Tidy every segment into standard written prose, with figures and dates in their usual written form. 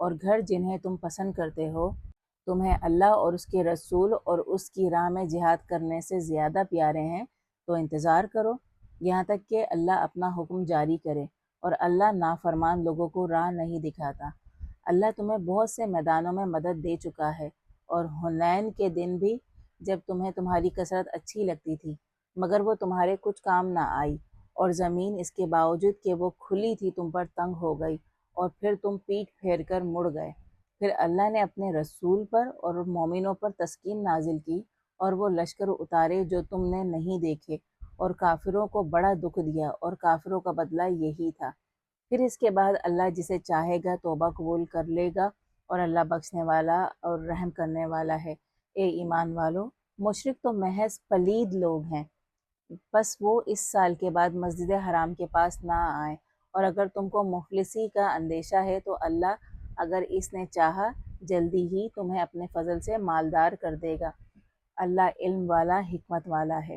اور گھر جنہیں تم پسند کرتے ہو تمہیں اللہ اور اس کے رسول اور اس کی راہ میں جہاد کرنے سے زیادہ پیارے ہیں تو انتظار کرو یہاں تک کہ اللہ اپنا حکم جاری کرے، اور اللہ نافرمان لوگوں کو راہ نہیں دکھاتا۔ اللہ تمہیں بہت سے میدانوں میں مدد دے چکا ہے، اور حنین کے دن بھی جب تمہیں تمہاری کثرت اچھی لگتی تھی مگر وہ تمہارے کچھ کام نہ آئی، اور زمین اس کے باوجود کہ وہ کھلی تھی تم پر تنگ ہو گئی، اور پھر تم پیٹھ پھیر کر مڑ گئے۔ پھر اللہ نے اپنے رسول پر اور مومنوں پر تسکین نازل کی، اور وہ لشکر اتارے جو تم نے نہیں دیکھے، اور کافروں کو بڑا دکھ دیا، اور کافروں کا بدلہ یہی تھا۔ پھر اس کے بعد اللہ جسے چاہے گا توبہ قبول کر لے گا، اور اللہ بخشنے والا اور رحم کرنے والا ہے۔ اے ایمان والو، مشرک تو محض پلید لوگ ہیں، بس وہ اس سال کے بعد مسجد حرام کے پاس نہ آئیں، اور اگر تم کو مفلسی کا اندیشہ ہے تو اللہ اگر اس نے چاہا جلدی ہی تمہیں اپنے فضل سے مالدار کر دے گا۔ اللہ علم والا حکمت والا ہے۔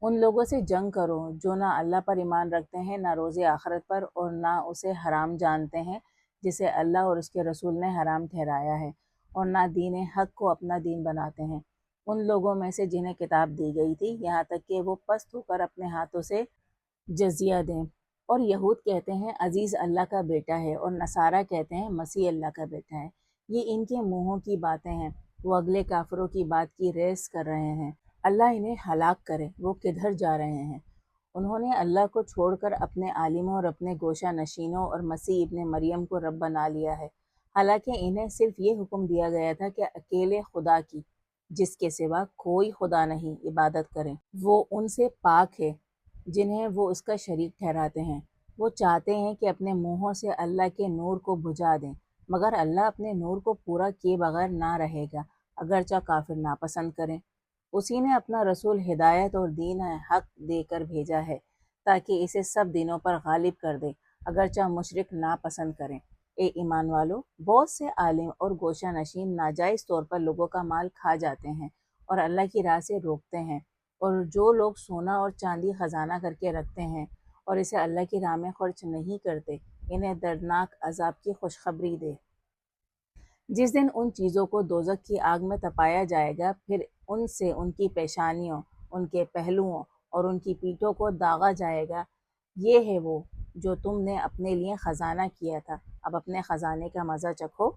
ان لوگوں سے جنگ کرو جو نہ اللہ پر ایمان رکھتے ہیں، نہ روز آخرت پر، اور نہ اسے حرام جانتے ہیں جسے اللہ اور اس کے رسول نے حرام ٹھہرایا ہے، اور نہ دین حق کو اپنا دین بناتے ہیں۔ ان لوگوں میں سے جنہیں کتاب دی گئی تھی یہاں تک کہ وہ پست ہو کر اپنے ہاتھوں سے جزیہ دیں، اور یہود کہتے ہیں عزیز اللہ کا بیٹا ہے، اور نصارہ کہتے ہیں مسیح اللہ کا بیٹا ہے۔ یہ ان کے منہوں کی باتیں ہیں، وہ اگلے کافروں کی بات کی ریس کر رہے ہیں۔ اللہ انہیں ہلاک کرے، وہ کدھر جا رہے ہیں؟ انہوں نے اللہ کو چھوڑ کر اپنے عالموں اور اپنے گوشہ نشینوں اور مسیح ابن مریم کو رب بنا لیا ہے، حالانکہ انہیں صرف یہ حکم دیا گیا تھا کہ اکیلے خدا کی، جس کے سوا کوئی خدا نہیں، عبادت کریں۔ وہ ان سے پاک ہے جنہیں وہ اس کا شریک ٹھہراتے ہیں۔ وہ چاہتے ہیں کہ اپنے منہوں سے اللہ کے نور کو بجھا دیں، مگر اللہ اپنے نور کو پورا کیے بغیر نہ رہے گا، اگرچہ کافر ناپسند کریں۔ اسی نے اپنا رسول ہدایت اور دین حق دے کر بھیجا ہے تاکہ اسے سب دینوں پر غالب کر دے، اگرچہ مشرک ناپسند کریں۔ اے ایمان والو، بہت سے عالم اور گوشہ نشین ناجائز طور پر لوگوں کا مال کھا جاتے ہیں اور اللہ کی راہ سے روکتے ہیں، اور جو لوگ سونا اور چاندی خزانہ کر کے رکھتے ہیں اور اسے اللہ کی راہ میں خرچ نہیں کرتے، انہیں دردناک عذاب کی خوشخبری دے۔ جس دن ان چیزوں کو دوزخ کی آگ میں تپایا جائے گا، پھر ان سے ان کی پیشانیوں، ان کے پہلوؤں اور ان کی پیٹھوں کو داغا جائے گا۔ یہ ہے وہ جو تم نے اپنے لیے خزانہ کیا تھا، اب اپنے خزانے کا مزہ چکھو۔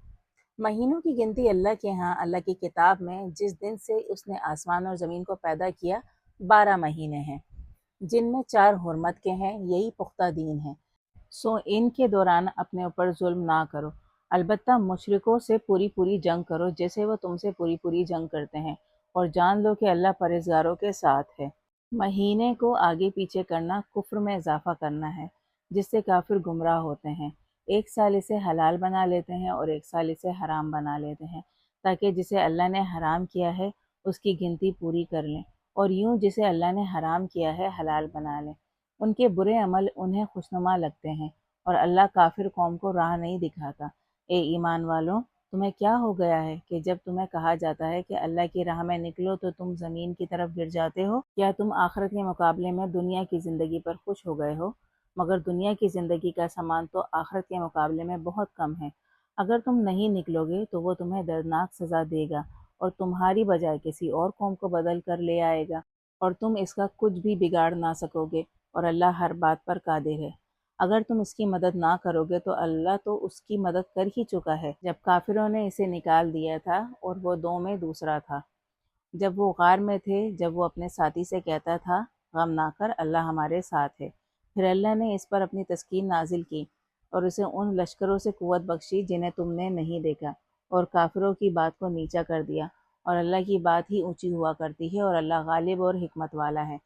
مہینوں کی گنتی اللہ کے ہاں، اللہ کی کتاب میں جس دن سے اس نے آسمان اور زمین کو پیدا کیا 12 مہینے ہیں، جن میں 4 حرمت کے ہیں، یہی پختہ دین ہے، سو ان کے دوران اپنے اوپر ظلم نہ کرو۔ البتہ مشرکوں سے پوری جنگ کرو جیسے وہ تم سے پوری جنگ کرتے ہیں، اور جان لو کہ اللہ پرہیزگاروں کے ساتھ ہے۔ مہینے کو آگے پیچھے کرنا کفر میں اضافہ کرنا ہے، جس سے کافر گمراہ ہوتے ہیں۔ ایک سال اسے حلال بنا لیتے ہیں اور ایک سال اسے حرام بنا لیتے ہیں، تاکہ جسے اللہ نے حرام کیا ہے اس کی گنتی پوری کر لیں، اور یوں جسے اللہ نے حرام کیا ہے حلال بنا لیں۔ ان کے برے عمل انہیں خوشنما لگتے ہیں، اور اللہ کافر قوم کو راہ نہیں دکھاتا۔ اے ایمان والوں، تمہیں کیا ہو گیا ہے کہ جب تمہیں کہا جاتا ہے کہ اللہ کی راہ میں نکلو تو تم زمین کی طرف گر جاتے ہو؟ کیا تم آخرت کے مقابلے میں دنیا کی زندگی پر خوش ہو گئے ہو؟ مگر دنیا کی زندگی کا سامان تو آخرت کے مقابلے میں بہت کم ہے۔ اگر تم نہیں نکلو گے تو وہ تمہیں دردناک سزا دے گا، اور تمہاری بجائے کسی اور قوم کو بدل کر لے آئے گا، اور تم اس کا کچھ بھی بگاڑ نہ سکو گے، اور اللہ ہر بات پر قادر ہے۔ اگر تم اس کی مدد نہ کرو گے تو اللہ تو اس کی مدد کر ہی چکا ہے جب کافروں نے اسے نکال دیا تھا اور وہ 2 میں دوسرا تھا۔ جب وہ غار میں تھے، جب وہ اپنے ساتھی سے کہتا تھا غم نہ کر، اللہ ہمارے ساتھ ہے، پھر اللہ نے اس پر اپنی تسکین نازل کی اور اسے ان لشکروں سے قوت بخشی جنہیں تم نے نہیں دیکھا، اور کافروں کی بات کو نیچا کر دیا، اور اللہ کی بات ہی اونچی ہوا کرتی ہے، اور اللہ غالب اور حکمت والا ہے۔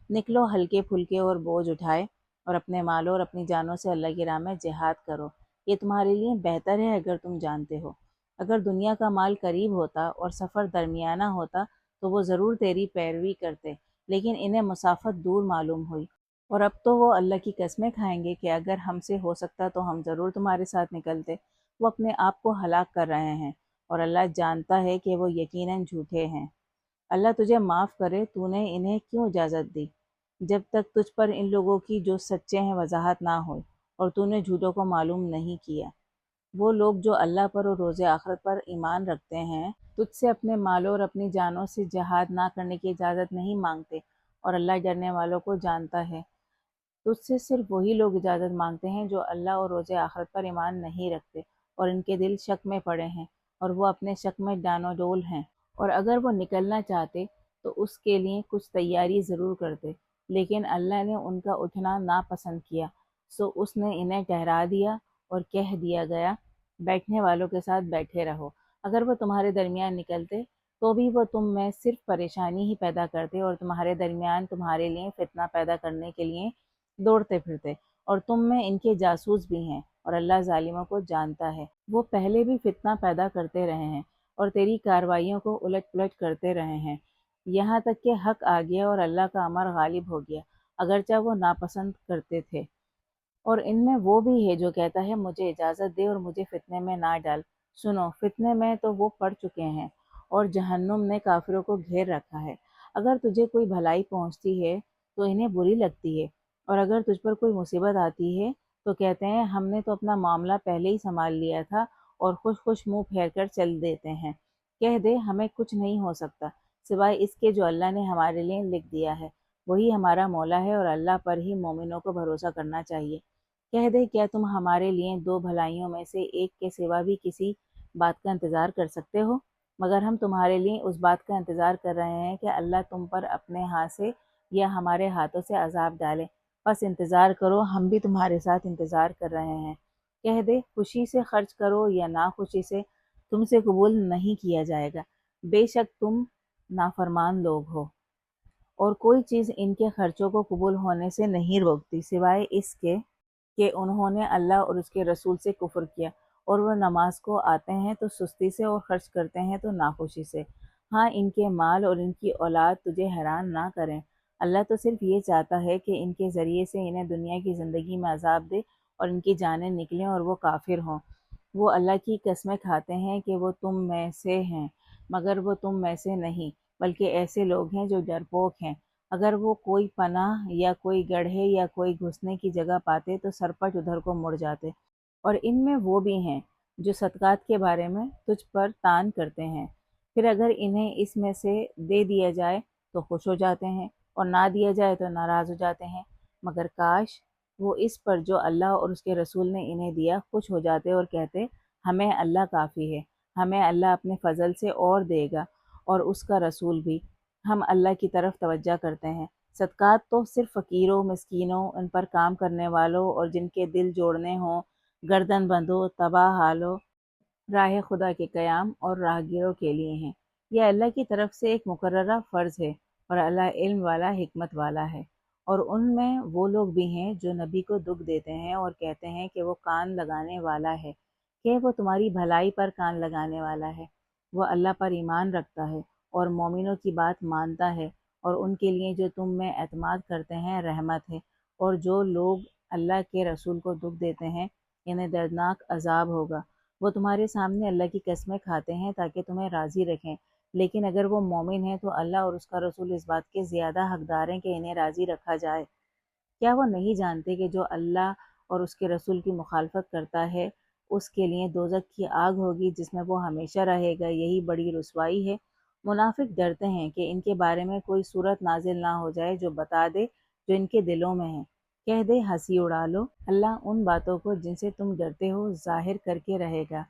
نکلو ہلکے پھلکے اور بوجھ اٹھائے، اور اپنے مالوں اور اپنی جانوں سے اللہ کی راہ میں جہاد کرو، یہ تمہارے لیے بہتر ہے اگر تم جانتے ہو۔ اگر دنیا کا مال قریب ہوتا اور سفر درمیانہ ہوتا تو وہ ضرور تیری پیروی کرتے، لیکن انہیں مسافت دور معلوم ہوئی، اور اب تو وہ اللہ کی قسمیں کھائیں گے کہ اگر ہم سے ہو سکتا تو ہم ضرور تمہارے ساتھ نکلتے۔ وہ اپنے آپ کو ہلاک کر رہے ہیں، اور اللہ جانتا ہے کہ وہ یقیناً جھوٹے ہیں۔ اللہ تجھے معاف کرے، تو نے انہیں کیوں اجازت دی جب تک تجھ پر ان لوگوں کی جو سچے ہیں وضاحت نہ ہوئی، اور تو نے جھوٹوں کو معلوم نہیں کیا۔ وہ لوگ جو اللہ پر اور روز آخرت پر ایمان رکھتے ہیں تجھ سے اپنے مالوں اور اپنی جانوں سے جہاد نہ کرنے کی اجازت نہیں مانگتے، اور اللہ ڈرنے والوں کو جانتا ہے۔ تجھ سے صرف وہی لوگ اجازت مانگتے ہیں جو اللہ اور روز آخرت پر ایمان نہیں رکھتے اور ان کے دل شک میں پڑے ہیں اور وہ اپنے شک میں ڈانو ڈول ہیں، اور اگر وہ نکلنا چاہتے تو اس کے لیے کچھ تیاری ضرور کرتے، لیکن اللہ نے ان کا اٹھنا ناپسند کیا، سو اس نے انہیں ٹھہرا دیا اور کہہ دیا گیا بیٹھنے والوں کے ساتھ بیٹھے رہو۔ اگر وہ تمہارے درمیان نکلتے تو بھی وہ تم میں صرف پریشانی ہی پیدا کرتے اور تمہارے درمیان تمہارے لیے فتنہ پیدا کرنے کے لیے دوڑتے پھرتے، اور تم میں ان کے جاسوس بھی ہیں، اور اللہ ظالموں کو جانتا ہے۔ وہ پہلے بھی فتنہ پیدا کرتے رہے ہیں اور تیری کارروائیوں کو الٹ پلٹ کرتے رہے ہیں، یہاں تک کہ حق آ گیا اور اللہ کا امر غالب ہو گیا، اگرچہ وہ ناپسند کرتے تھے۔ اور ان میں وہ بھی ہے جو کہتا ہے مجھے اجازت دے اور مجھے فتنے میں نہ ڈال۔ سنو، فتنے میں تو وہ پڑ چکے ہیں اور جہنم نے کافروں کو گھیر رکھا ہے۔ اگر تجھے کوئی بھلائی پہنچتی ہے تو انہیں بری لگتی ہے، اور اگر تجھ پر کوئی مصیبت آتی ہے تو کہتے ہیں ہم نے تو اپنا معاملہ پہلے ہی سنبھال لیا تھا، اور خوش خوش منہ پھیر کر چل دیتے ہیں۔ کہہ دے ہمیں کچھ نہیں ہو سکتا سوائے اس کے جو اللہ نے ہمارے لیے لکھ دیا ہے، وہی ہمارا مولا ہے، اور اللہ پر ہی مومنوں کو بھروسہ کرنا چاہیے۔ کہہ دے کیا تم ہمارے لیے دو بھلائیوں میں سے ایک کے سوا بھی کسی بات کا انتظار کر سکتے ہو؟ مگر ہم تمہارے لیے اس بات کا انتظار کر رہے ہیں کہ اللہ تم پر اپنے ہاتھ سے یا ہمارے ہاتھوں سے عذاب ڈالے، بس انتظار کرو، ہم بھی تمہارے ساتھ انتظار کر رہے ہیں۔ کہہ دے خوشی سے خرچ کرو یا ناخوشی سے، تم سے قبول نہیں کیا جائے گا، بے شک تم نافرمان لوگ ہو، اور کوئی چیز ان کے خرچوں کو قبول ہونے سے نہیں روکتی سوائے اس کے کہ انہوں نے اللہ اور اس کے رسول سے کفر کیا، اور وہ نماز کو آتے ہیں تو سستی سے اور خرچ کرتے ہیں تو ناخوشی سے۔ ہاں، ان کے مال اور ان کی اولاد تجھے حیران نہ کریں، اللہ تو صرف یہ چاہتا ہے کہ ان کے ذریعے سے انہیں دنیا کی زندگی میں عذاب دے اور ان کی جانیں نکلیں اور وہ کافر ہوں۔ وہ اللہ کی قسمیں کھاتے ہیں کہ وہ تم میں سے ہیں، مگر وہ تم میں سے نہیں، بلکہ ایسے لوگ ہیں جو ڈرپوک ہیں۔ اگر وہ کوئی پناہ یا کوئی گڑھے یا کوئی گھسنے کی جگہ پاتے تو سرپٹ ادھر کو مڑ جاتے، اور ان میں وہ بھی ہیں جو صدقات کے بارے میں تجھ پر تان کرتے ہیں، پھر اگر انہیں اس میں سے دے دیا جائے تو خوش ہو جاتے ہیں، اور نہ دیا جائے تو ناراض ہو جاتے ہیں، مگر کاش وہ اس پر جو اللہ اور اس کے رسول نے انہیں دیا خوش ہو جاتے اور کہتے ہمیں اللہ کافی ہے، ہمیں اللہ اپنے فضل سے اور دے گا، اور اس کا رسول بھی۔ ہم اللہ کی طرف توجہ کرتے ہیں۔ صدقات تو صرف فقیروں، مسکینوں، ان پر کام کرنے والوں اور جن کے دل جوڑنے ہوں، گردن بندوں، تباہ حالوں، راہ خدا کے قیام اور راہگیروں کے لیے ہیں۔ یہ اللہ کی طرف سے ایک مقررہ فرض ہے، اور اللہ علم والا، حکمت والا ہے۔ اور ان میں وہ لوگ بھی ہیں جو نبی کو دکھ دیتے ہیں اور کہتے ہیں کہ وہ کان لگانے والا ہے، کہ وہ تمہاری بھلائی پر کان لگانے والا ہے۔ وہ اللہ پر ایمان رکھتا ہے اور مومنوں کی بات مانتا ہے، اور ان کے لیے جو تم میں اعتماد کرتے ہیں رحمت ہے، اور جو لوگ اللہ کے رسول کو دکھ دیتے ہیں انہیں دردناک عذاب ہوگا۔ وہ تمہارے سامنے اللہ کی قسمیں کھاتے ہیں تاکہ تمہیں راضی رکھیں، لیکن اگر وہ مومن ہیں تو اللہ اور اس کا رسول اس بات کے زیادہ حقدار ہیں کہ انہیں راضی رکھا جائے۔ کیا وہ نہیں جانتے کہ جو اللہ اور اس کے رسول کی مخالفت کرتا ہے اس کے لیے دوزخ کی آگ ہوگی جس میں وہ ہمیشہ رہے گا، یہی بڑی رسوائی ہے۔ منافق ڈرتے ہیں کہ ان کے بارے میں کوئی صورت نازل نہ ہو جائے جو بتا دے جو ان کے دلوں میں ہے۔ کہہ دے ہنسی اڑا لو، اللہ ان باتوں کو جن سے تم ڈرتے ہو ظاہر کر کے رہے گا،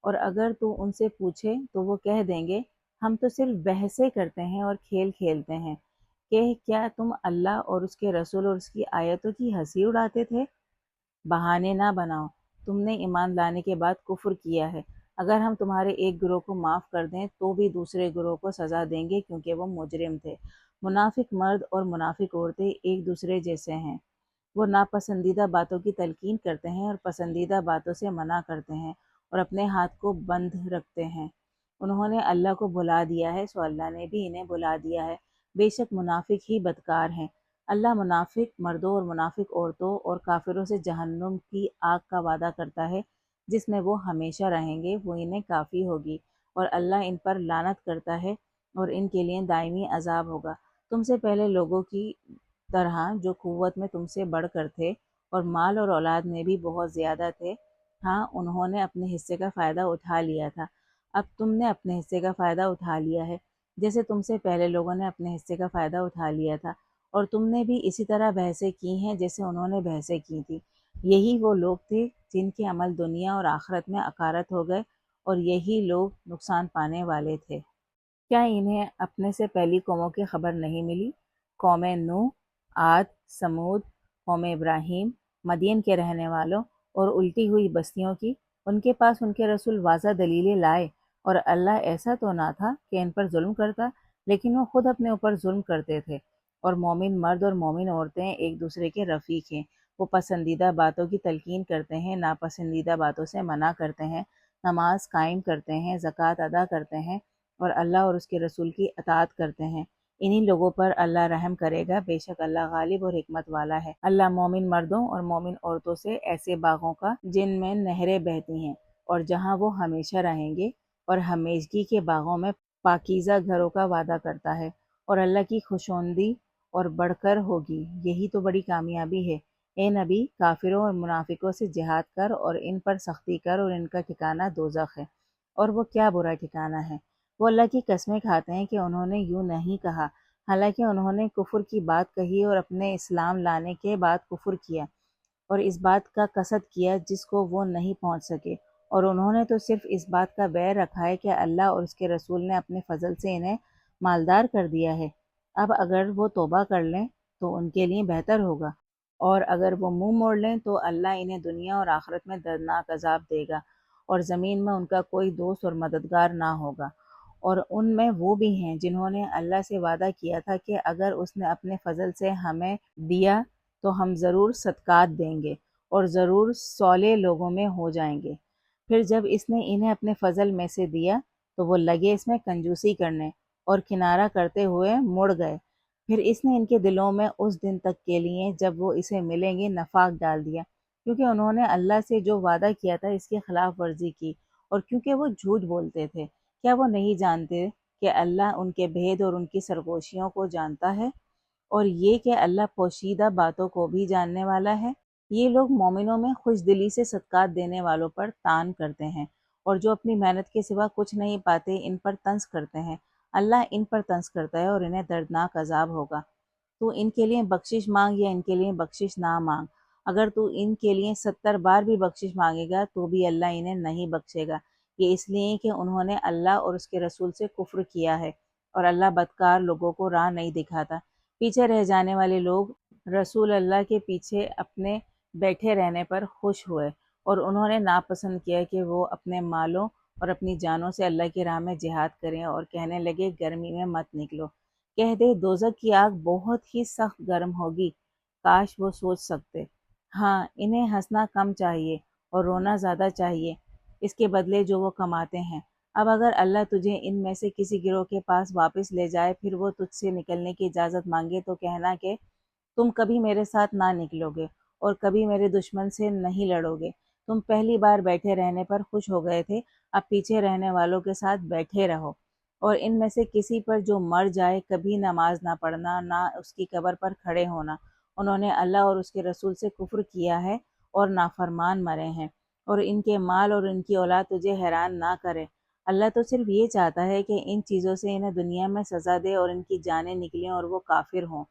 اور اگر تو ان سے پوچھے تو وہ کہہ دیں گے ہم تو صرف بحثیں کرتے ہیں اور کھیل کھیلتے ہیں۔ کہ کیا تم اللہ اور اس کے رسول اور اس کی آیتوں کی ہنسی اڑاتے تھے؟ بہانے نہ بناؤ، تم نے ایمان لانے کے بعد کفر کیا ہے۔ اگر ہم تمہارے ایک گروہ کو معاف کر دیں تو بھی دوسرے گروہ کو سزا دیں گے کیونکہ وہ مجرم تھے۔ منافق مرد اور منافق عورتیں ایک دوسرے جیسے ہیں، وہ ناپسندیدہ باتوں کی تلقین کرتے ہیں اور پسندیدہ باتوں سے منع کرتے ہیں، اور اپنے ہاتھ کو بند رکھتے ہیں۔ انہوں نے اللہ کو بھلا دیا ہے سو اللہ نے بھی انہیں بھلا دیا ہے، بے شک منافق ہی بدکار ہیں۔ اللہ منافق مردوں اور منافق عورتوں اور کافروں سے جہنم کی آگ کا وعدہ کرتا ہے جس میں وہ ہمیشہ رہیں گے، وہ انہیں کافی ہوگی، اور اللہ ان پر لعنت کرتا ہے اور ان کے لیے دائمی عذاب ہوگا۔ تم سے پہلے لوگوں کی طرح جو قوت میں تم سے بڑھ کر تھے اور مال اور اولاد میں بھی بہت زیادہ تھے، ہاں انہوں نے اپنے حصے کا فائدہ اٹھا لیا تھا، اب تم نے اپنے حصے کا فائدہ اٹھا لیا ہے، جیسے تم سے پہلے لوگوں نے اپنے حصے کا فائدہ اٹھا لیا تھا، اور تم نے بھی اسی طرح بحثیں کی ہیں جیسے انہوں نے بحثیں کی تھی۔ یہی وہ لوگ تھے جن کے عمل دنیا اور آخرت میں اکارت ہو گئے، اور یہی لوگ نقصان پانے والے تھے۔ کیا انہیں اپنے سے پہلی قوموں کی خبر نہیں ملی؟ قوم نوح، عاد، سمود، قوم ابراہیم، مدین کے رہنے والوں اور الٹی ہوئی بستیوں کی۔ ان کے پاس ان کے رسول واضح دلیلیں لائے، اور اللہ ایسا تو نہ تھا کہ ان پر ظلم کرتا، لیکن وہ خود اپنے اوپر ظلم کرتے تھے۔ اور مومن مرد اور مومن عورتیں ایک دوسرے کے رفیق ہیں، وہ پسندیدہ باتوں کی تلقین کرتے ہیں، ناپسندیدہ باتوں سے منع کرتے ہیں، نماز قائم کرتے ہیں، زکوٰۃ ادا کرتے ہیں، اور اللہ اور اس کے رسول کی اطاعت کرتے ہیں۔ انہی لوگوں پر اللہ رحم کرے گا، بے شک اللہ غالب اور حکمت والا ہے۔ اللہ مومن مردوں اور مومن عورتوں سے ایسے باغوں کا جن میں نہریں بہتی ہیں اور جہاں وہ ہمیشہ رہیں گے، اور ہمیشگی کے باغوں میں پاکیزہ گھروں کا وعدہ کرتا ہے، اور اللہ کی خوشوندی اور بڑھ کر ہوگی۔ یہی تو بڑی کامیابی ہے۔ اے نبی، کافروں اور منافقوں سے جہاد کر اور ان پر سختی کر، اور ان کا ٹھکانہ دوزخ ہے، اور وہ کیا برا ٹھکانہ ہے۔ وہ اللہ کی قسمیں کھاتے ہیں کہ انہوں نے یوں نہیں کہا، حالانکہ انہوں نے کفر کی بات کہی اور اپنے اسلام لانے کے بعد کفر کیا، اور اس بات کا قصد کیا جس کو وہ نہیں پہنچ سکے، اور انہوں نے تو صرف اس بات کا بیر رکھا ہے کہ اللہ اور اس کے رسول نے اپنے فضل سے انہیں مالدار کر دیا ہے۔ اب اگر وہ توبہ کر لیں تو ان کے لیے بہتر ہوگا، اور اگر وہ منہ موڑ لیں تو اللہ انہیں دنیا اور آخرت میں دردناک عذاب دے گا، اور زمین میں ان کا کوئی دوست اور مددگار نہ ہوگا۔ اور ان میں وہ بھی ہیں جنہوں نے اللہ سے وعدہ کیا تھا کہ اگر اس نے اپنے فضل سے ہمیں دیا تو ہم ضرور صدقات دیں گے اور ضرور صالح لوگوں میں ہو جائیں گے۔ پھر جب اس نے انہیں اپنے فضل میں سے دیا تو وہ لگے اس میں کنجوسی کرنے اور کنارہ کرتے ہوئے مڑ گئے۔ پھر اس نے ان کے دلوں میں اس دن تک کے لیے جب وہ اسے ملیں گے نفاق ڈال دیا، کیونکہ انہوں نے اللہ سے جو وعدہ کیا تھا اس کی خلاف ورزی کی، اور کیونکہ وہ جھوٹ بولتے تھے۔ کیا وہ نہیں جانتے کہ اللہ ان کے بھید اور ان کی سرگوشیوں کو جانتا ہے، اور یہ کہ اللہ پوشیدہ باتوں کو بھی جاننے والا ہے؟ یہ لوگ مومنوں میں خوش دلی سے صدقات دینے والوں پر طعن کرتے ہیں، اور جو اپنی محنت کے سوا کچھ نہیں پاتے ان پر طنز کرتے ہیں۔ اللہ ان پر طنز کرتا ہے اور انہیں دردناک عذاب ہوگا۔ تو ان کے لیے بخشش مانگ یا ان کے لیے بخشش نہ مانگ، اگر تو ان کے لیے 70 بار بھی بخشش مانگے گا تو بھی اللہ انہیں نہیں بخشے گا۔ یہ اس لیے کہ انہوں نے اللہ اور اس کے رسول سے کفر کیا ہے، اور اللہ بدکار لوگوں کو راہ نہیں دکھاتا۔ پیچھے رہ جانے والے لوگ رسول اللہ کے پیچھے اپنے بیٹھے رہنے پر خوش ہوئے، اور انہوں نے ناپسند کیا کہ وہ اپنے مالوں اور اپنی جانوں سے اللہ کی راہ میں جہاد کریں، اور کہنے لگے گرمی میں مت نکلو۔ کہہ دے دوزخ کی آگ بہت ہی سخت گرم ہوگی، کاش وہ سوچ سکتے۔ ہاں، انہیں ہنسنا کم چاہیے اور رونا زیادہ چاہیے، اس کے بدلے جو وہ کماتے ہیں۔ اب اگر اللہ تجھے ان میں سے کسی گروہ کے پاس واپس لے جائے، پھر وہ تجھ سے نکلنے کی اجازت مانگے تو کہنا کہ تم کبھی میرے ساتھ نہ نکلو گے اور کبھی میرے دشمن سے نہیں لڑو گے۔ تم پہلی بار بیٹھے رہنے پر خوش ہو گئے تھے، اب پیچھے رہنے والوں کے ساتھ بیٹھے رہو۔ اور ان میں سے کسی پر جو مر جائے کبھی نماز نہ پڑھنا، نہ اس کی قبر پر کھڑے ہونا۔ انہوں نے اللہ اور اس کے رسول سے کفر کیا ہے اور نافرمان مرے ہیں، اور ان کے مال اور ان کی اولاد تجھے حیران نہ کرے۔ اللہ تو صرف یہ چاہتا ہے کہ ان چیزوں سے انہیں دنیا میں سزا دے اور ان کی جانیں نکلیں اور وہ کافر ہوں۔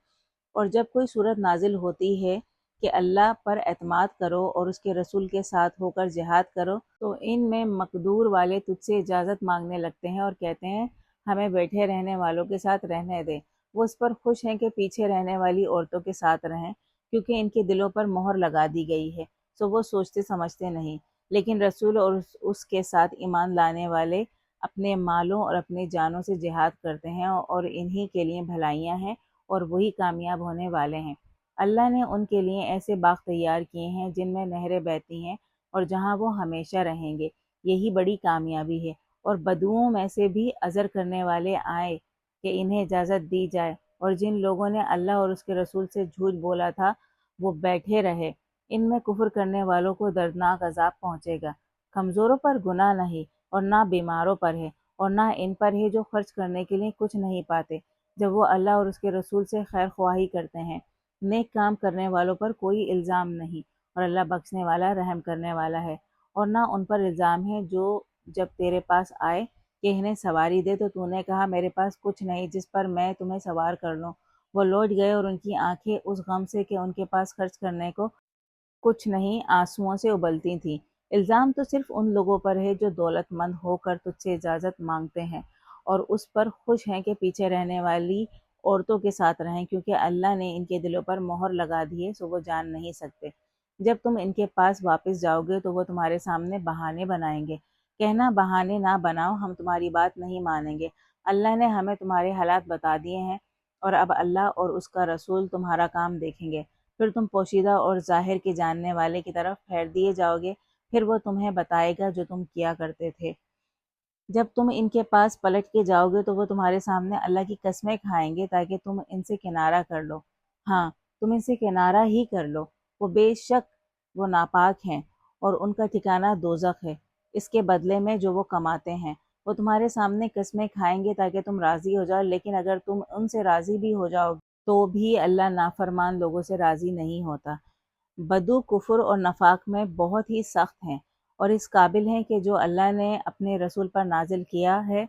اور جب کوئی صورت نازل ہوتی ہے کہ اللہ پر اعتماد کرو اور اس کے رسول کے ساتھ ہو کر جہاد کرو، تو ان میں مقدور والے تجھ سے اجازت مانگنے لگتے ہیں اور کہتے ہیں ہمیں بیٹھے رہنے والوں کے ساتھ رہنے دے۔ وہ اس پر خوش ہیں کہ پیچھے رہنے والی عورتوں کے ساتھ رہیں، کیونکہ ان کے دلوں پر مہر لگا دی گئی ہے، سو وہ سوچتے سمجھتے نہیں۔ لیکن رسول اور اس کے ساتھ ایمان لانے والے اپنے مالوں اور اپنی جانوں سے جہاد کرتے ہیں، اور انہی کے لیے بھلائیاں ہیں اور وہی کامیاب ہونے والے ہیں۔ اللہ نے ان کے لیے ایسے باغ تیار کیے ہیں جن میں نہریں بہتی ہیں اور جہاں وہ ہمیشہ رہیں گے، یہی بڑی کامیابی ہے۔ اور بدوؤں میں سے بھی عذر کرنے والے آئے کہ انہیں اجازت دی جائے، اور جن لوگوں نے اللہ اور اس کے رسول سے جھوٹ بولا تھا وہ بیٹھے رہے۔ ان میں کفر کرنے والوں کو دردناک عذاب پہنچے گا۔ کمزوروں پر گناہ نہیں، اور نہ بیماروں پر ہے، اور نہ ان پر ہے جو خرچ کرنے کے لیے کچھ نہیں پاتے جب وہ اللہ اور اس کے رسول سے خیر خواہی کرتے ہیں۔ نیک کام کرنے والوں پر کوئی الزام نہیں، اور اللہ بخشنے والا رحم کرنے والا ہے۔ اور نہ ان پر الزام ہے جو جب تیرے پاس آئے کہ انہیں سواری دے تو تو نے کہا میرے پاس کچھ نہیں جس پر میں تمہیں سوار کر لوں۔ وہ لوٹ گئے اور ان کی آنکھیں اس غم سے کہ ان کے پاس خرچ کرنے کو کچھ نہیں آنسوؤں سے ابلتی تھیں۔ الزام تو صرف ان لوگوں پر ہے جو دولت مند ہو کر تجھ سے اجازت مانگتے ہیں اور اس پر خوش ہیں کہ پیچھے رہنے والی عورتوں کے ساتھ رہیں، کیونکہ اللہ نے ان کے دلوں پر مہر لگا دی ہے سو وہ جان نہیں سکتے۔ جب تم ان کے پاس واپس جاؤ گے تو وہ تمہارے سامنے بہانے بنائیں گے۔ کہنا بہانے نہ بناؤ، ہم تمہاری بات نہیں مانیں گے۔ اللہ نے ہمیں تمہارے حالات بتا دیے ہیں اور اب اللہ اور اس کا رسول تمہارا کام دیکھیں گے۔ پھر تم پوشیدہ اور ظاہر کے جاننے والے کی طرف پھیر دیے جاؤ گے، پھر وہ تمہیں بتائے گا جو تم کیا کرتے تھے۔ جب تم ان کے پاس پلٹ کے جاؤ گے تو وہ تمہارے سامنے اللہ کی قسمیں کھائیں گے تاکہ تم ان سے کنارہ کر لو۔ ہاں، تم ان سے کنارہ ہی کر لو۔ وہ بے شک وہ ناپاک ہیں اور ان کا ٹھکانہ دوزخ ہے، اس کے بدلے میں جو وہ کماتے ہیں۔ وہ تمہارے سامنے قسمیں کھائیں گے تاکہ تم راضی ہو جاؤ، لیکن اگر تم ان سے راضی بھی ہو جاؤ تو بھی اللہ نافرمان لوگوں سے راضی نہیں ہوتا۔ بدو کفر اور نفاق میں بہت ہی سخت ہیں اور اس قابل ہیں کہ جو اللہ نے اپنے رسول پر نازل کیا ہے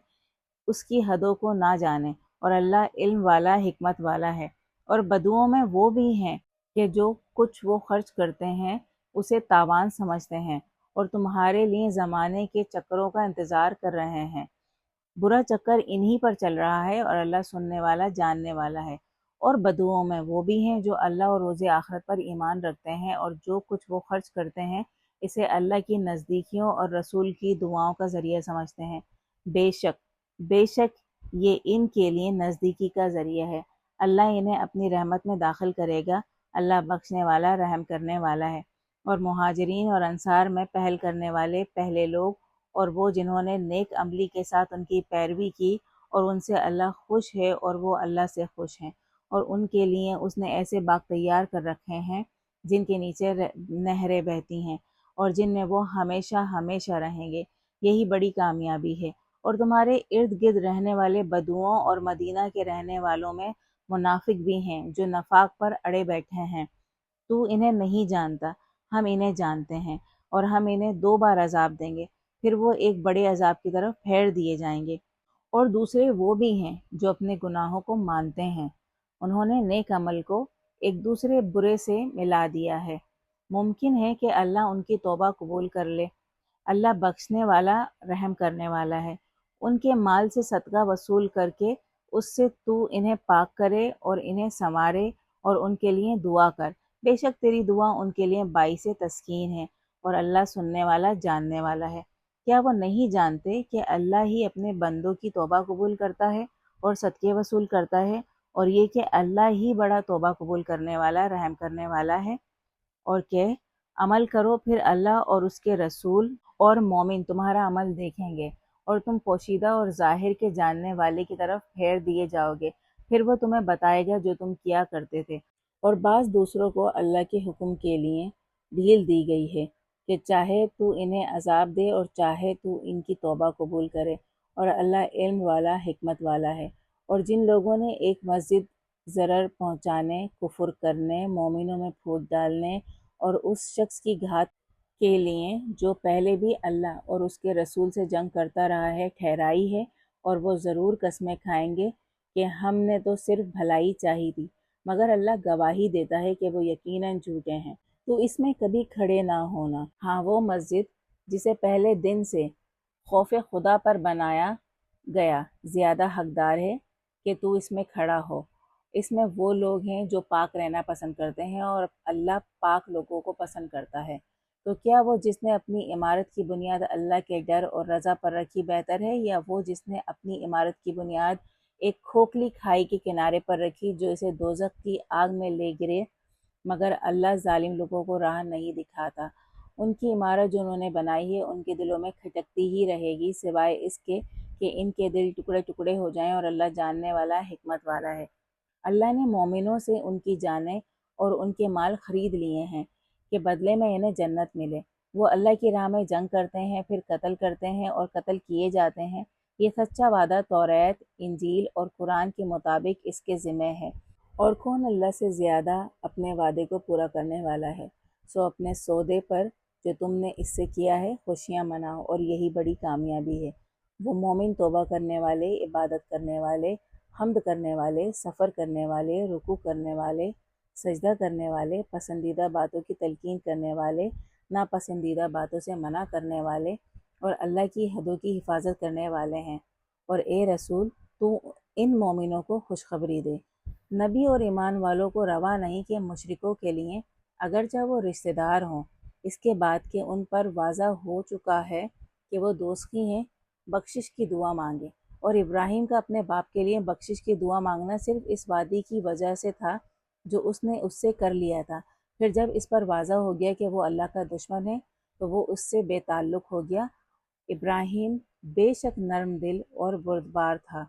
اس کی حدوں کو نہ جانے، اور اللہ علم والا حکمت والا ہے۔ اور بدوؤں میں وہ بھی ہیں کہ جو کچھ وہ خرچ کرتے ہیں اسے تاوان سمجھتے ہیں اور تمہارے لیے زمانے کے چکروں کا انتظار کر رہے ہیں۔ برا چکر انہی پر چل رہا ہے اور اللہ سننے والا جاننے والا ہے۔ اور بدوؤں میں وہ بھی ہیں جو اللہ اور روز آخرت پر ایمان رکھتے ہیں اور جو کچھ وہ خرچ کرتے ہیں اسے اللہ کی نزدیکیوں اور رسول کی دعاؤں کا ذریعہ سمجھتے ہیں۔ بے شک یہ ان کے لیے نزدیکی کا ذریعہ ہے۔ اللہ انہیں اپنی رحمت میں داخل کرے گا، اللہ بخشنے والا رحم کرنے والا ہے۔ اور مہاجرین اور انصار میں پہل کرنے والے پہلے لوگ اور وہ جنہوں نے نیک عملی کے ساتھ ان کی پیروی کی اور ان سے اللہ خوش ہے اور وہ اللہ سے خوش ہیں، اور ان کے لیے اس نے ایسے باغ تیار کر رکھے ہیں جن کے نیچے نہریں بہتی ہیں اور جن میں وہ ہمیشہ ہمیشہ رہیں گے۔ یہی بڑی کامیابی ہے۔ اور تمہارے ارد گرد رہنے والے بدوؤں اور مدینہ کے رہنے والوں میں منافق بھی ہیں جو نفاق پر اڑے بیٹھے ہیں۔ تو انہیں نہیں جانتا، ہم انہیں جانتے ہیں، اور ہم انہیں 2 بار عذاب دیں گے، پھر وہ ایک بڑے عذاب کی طرف پھیر دیے جائیں گے۔ اور دوسرے وہ بھی ہیں جو اپنے گناہوں کو مانتے ہیں، انہوں نے نیک عمل کو ایک دوسرے برے سے ملا دیا ہے۔ ممکن ہے کہ اللہ ان کی توبہ قبول کر لے، اللہ بخشنے والا رحم کرنے والا ہے۔ ان کے مال سے صدقہ وصول کر کے اس سے تو انہیں پاک کرے اور انہیں سنوارے اور ان کے لیے دعا کر، بے شک تیری دعا ان کے لیے باعث تسکین ہے اور اللہ سننے والا جاننے والا ہے۔ کیا وہ نہیں جانتے کہ اللہ ہی اپنے بندوں کی توبہ قبول کرتا ہے اور صدقے وصول کرتا ہے، اور یہ کہ اللہ ہی بڑا توبہ قبول کرنے والا رحم کرنے والا ہے؟ اور کہ عمل کرو، پھر اللہ اور اس کے رسول اور مومن تمہارا عمل دیکھیں گے اور تم پوشیدہ اور ظاہر کے جاننے والے کی طرف پھیر دیے جاؤ گے، پھر وہ تمہیں بتائے گا جو تم کیا کرتے تھے۔ اور بعض دوسروں کو اللہ کے حکم کے لیے ڈھیل دی گئی ہے کہ چاہے تو انہیں عذاب دے اور چاہے تو ان کی توبہ قبول کرے، اور اللہ علم والا حکمت والا ہے۔ اور جن لوگوں نے ایک مسجد ضرر پہنچانے، کفر کرنے، مومنوں میں پھوٹ ڈالنے اور اس شخص کی گھات کے لیے جو پہلے بھی اللہ اور اس کے رسول سے جنگ کرتا رہا ہے ٹھہرائی ہے، اور وہ ضرور قسمیں کھائیں گے کہ ہم نے تو صرف بھلائی چاہی تھی، مگر اللہ گواہی دیتا ہے کہ وہ یقیناً جھوٹے ہیں۔ تو اس میں کبھی کھڑے نہ ہونا۔ ہاں، وہ مسجد جسے پہلے دن سے خوف خدا پر بنایا گیا زیادہ حقدار ہے کہ تو اس میں کھڑا ہو۔ اس میں وہ لوگ ہیں جو پاک رہنا پسند کرتے ہیں اور اللہ پاک لوگوں کو پسند کرتا ہے۔ تو کیا وہ جس نے اپنی عمارت کی بنیاد اللہ کے ڈر اور رضا پر رکھی بہتر ہے، یا وہ جس نے اپنی عمارت کی بنیاد ایک کھوکھلی کھائی کے کنارے پر رکھی جو اسے دوزخ کی آگ میں لے گرے؟ مگر اللہ ظالم لوگوں کو راہ نہیں دکھاتا۔ ان کی عمارت جو انہوں نے بنائی ہے ان کے دلوں میں کھٹکتی ہی رہے گی سوائے اس کے کہ ان کے دل ٹکڑے ٹکڑے ہو جائیں، اور اللہ جاننے والا حکمت والا ہے۔ اللہ نے مومنوں سے ان کی جانیں اور ان کے مال خرید لیے ہیں کہ بدلے میں انہیں جنت ملے۔ وہ اللہ کی راہ میں جنگ کرتے ہیں، پھر قتل کرتے ہیں اور قتل کیے جاتے ہیں۔ یہ سچا وعدہ توریت، انجیل اور قرآن کے مطابق اس کے ذمہ ہے۔ اور کون اللہ سے زیادہ اپنے وعدے کو پورا کرنے والا ہے؟ سو اپنے سودے پر جو تم نے اس سے کیا ہے، خوشیاں مناؤ اور یہی بڑی کامیابی ہے۔ وہ مومن توبہ کرنے والے، عبادت کرنے والے، حمد کرنے والے، سفر کرنے والے، رکوع کرنے والے، سجدہ کرنے والے، پسندیدہ باتوں کی تلقین کرنے والے، ناپسندیدہ باتوں سے منع کرنے والے اور اللہ کی حدوں کی حفاظت کرنے والے ہیں۔ اور اے رسول، تو ان مومنوں کو خوشخبری دے۔ نبی اور ایمان والوں کو روا نہیں کہ مشرکوں کے لیے، اگرچہ وہ رشتہ دار ہوں، اس کے بعد کہ ان پر واضح ہو چکا ہے کہ وہ دوزخی ہیں، بخشش کی دعا مانگے۔ اور ابراہیم کا اپنے باپ کے لیے بخشش کی دعا مانگنا صرف اس وعدے کی وجہ سے تھا جو اس نے اس سے کر لیا تھا۔ پھر جب اس پر واضح ہو گیا کہ وہ اللہ کا دشمن ہے تو وہ اس سے بے تعلق ہو گیا۔ ابراہیم بے شک نرم دل اور بردبار تھا،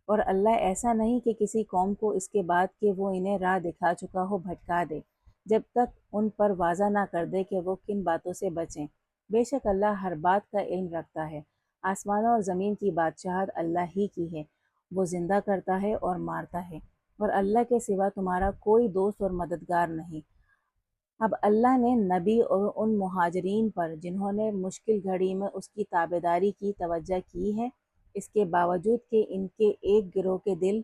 اور اللہ ایسا نہیں کہ کسی قوم کو اس کے بعد کہ وہ انہیں راہ دکھا چکا ہو بھٹکا دے، جب تک ان پر واضح نہ کر دے کہ وہ کن باتوں سے بچیں۔ بے شک اللہ ہر بات کا علم رکھتا ہے۔ آسمانوں اور زمین کی بادشاہت اللہ ہی کی ہے، وہ زندہ کرتا ہے اور مارتا ہے، اور اللہ کے سوا تمہارا کوئی دوست اور مددگار نہیں۔ اب اللہ نے نبی اور ان مہاجرین پر جنہوں نے مشکل گھڑی میں اس کی تابعداری کی توجہ کی ہے، اس کے باوجود کہ ان کے ایک گروہ کے دل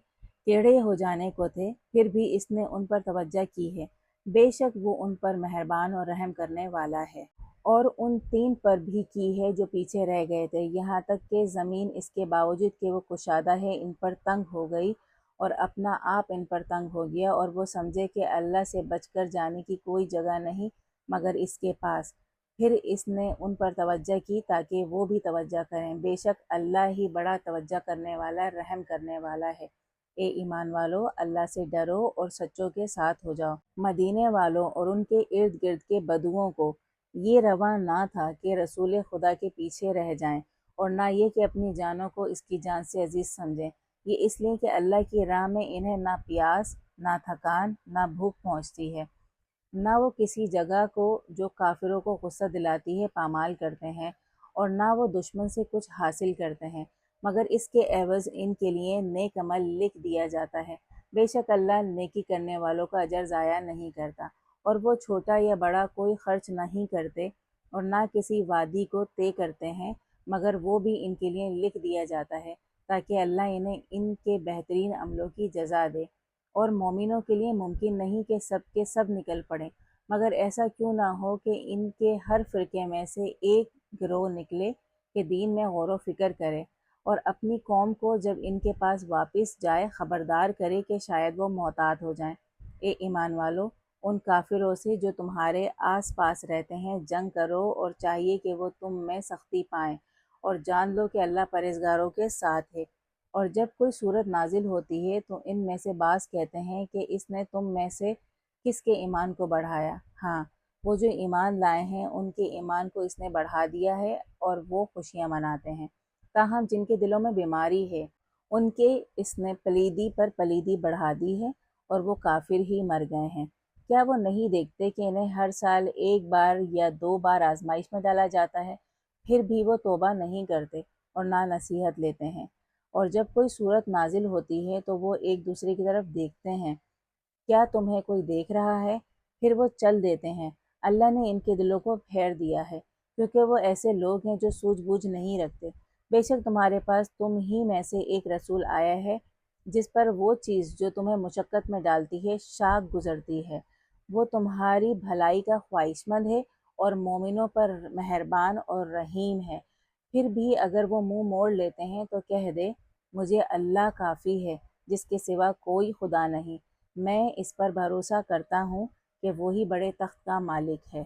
ٹیڑھے ہو جانے کو تھے، پھر بھی اس نے ان پر توجہ کی ہے۔ بے شک وہ ان پر مہربان اور رحم کرنے والا ہے۔ اور ان 3 پر بھی کی ہے جو پیچھے رہ گئے تھے، یہاں تک کہ زمین اس کے باوجود کہ وہ کشادہ ہے ان پر تنگ ہو گئی، اور اپنا آپ ان پر تنگ ہو گیا، اور وہ سمجھے کہ اللہ سے بچ کر جانے کی کوئی جگہ نہیں مگر اس کے پاس۔ پھر اس نے ان پر توجہ کی تاکہ وہ بھی توجہ کریں۔ بے شک اللہ ہی بڑا توجہ کرنے والا، رحم کرنے والا ہے۔ اے ایمان والو، اللہ سے ڈرو اور سچوں کے ساتھ ہو جاؤ۔ مدینے والوں اور ان کے ارد گرد کے بدوؤں کو یہ روا نہ تھا کہ رسول خدا کے پیچھے رہ جائیں، اور نہ یہ کہ اپنی جانوں کو اس کی جان سے عزیز سمجھیں۔ یہ اس لیے کہ اللہ کی راہ میں انہیں نہ پیاس، نہ تھکان، نہ بھوک پہنچتی ہے، نہ وہ کسی جگہ کو جو کافروں کو غصہ دلاتی ہے پامال کرتے ہیں، اور نہ وہ دشمن سے کچھ حاصل کرتے ہیں، مگر اس کے عوض ان کے لیے نیک عمل لکھ دیا جاتا ہے۔ بے شک اللہ نیکی کرنے والوں کا اجر ضائع نہیں کرتا۔ اور وہ چھوٹا یا بڑا کوئی خرچ نہیں کرتے اور نہ کسی وعدے کو طے کرتے ہیں، مگر وہ بھی ان کے لیے لکھ دیا جاتا ہے تاکہ اللہ انہیں ان کے بہترین عملوں کی جزا دے۔ اور مومنوں کے لیے ممکن نہیں کہ سب کے سب نکل پڑیں، مگر ایسا کیوں نہ ہو کہ ان کے ہر فرقے میں سے ایک گروہ نکلے کہ دین میں غور و فکر کرے، اور اپنی قوم کو جب ان کے پاس واپس جائے خبردار کرے کہ شاید وہ محتاط ہو جائیں۔ اے ایمان والو، ان کافروں سے جو تمہارے آس پاس رہتے ہیں جنگ کرو، اور چاہیے کہ وہ تم میں سختی پائیں، اور جان لو کہ اللہ پرہیزگاروں کے ساتھ ہے۔ اور جب کوئی صورت نازل ہوتی ہے تو ان میں سے بعض کہتے ہیں کہ اس نے تم میں سے کس کے ایمان کو بڑھایا؟ ہاں، وہ جو ایمان لائے ہیں ان کے ایمان کو اس نے بڑھا دیا ہے، اور وہ خوشیاں مناتے ہیں۔ تاہم جن کے دلوں میں بیماری ہے ان کے اس نے پلیدی پر پلیدی بڑھا دی ہے، اور وہ کافر ہی مر گئے ہیں۔ کیا وہ نہیں دیکھتے کہ انہیں ہر سال 1 بار یا 2 بار آزمائش میں ڈالا جاتا ہے، پھر بھی وہ توبہ نہیں کرتے اور نہ نصیحت لیتے ہیں؟ اور جب کوئی صورت نازل ہوتی ہے تو وہ ایک دوسرے کی طرف دیکھتے ہیں، کیا تمہیں کوئی دیکھ رہا ہے؟ پھر وہ چل دیتے ہیں۔ اللہ نے ان کے دلوں کو پھیر دیا ہے، کیونکہ وہ ایسے لوگ ہیں جو سوجھ بوجھ نہیں رکھتے۔ بے شک تمہارے پاس تم ہی میں سے ایک رسول آیا ہے جس پر وہ چیز جو تمہیں مشقت میں ڈالتی ہے شاک گزرتی ہے۔ وہ تمہاری بھلائی کا خواہش مند ہے اور مومنوں پر مہربان اور رحیم ہے۔ پھر بھی اگر وہ منہ موڑ لیتے ہیں تو کہہ دے، مجھے اللہ کافی ہے جس کے سوا کوئی خدا نہیں، میں اس پر بھروسہ کرتا ہوں کہ وہی بڑے تخت کا مالک ہے۔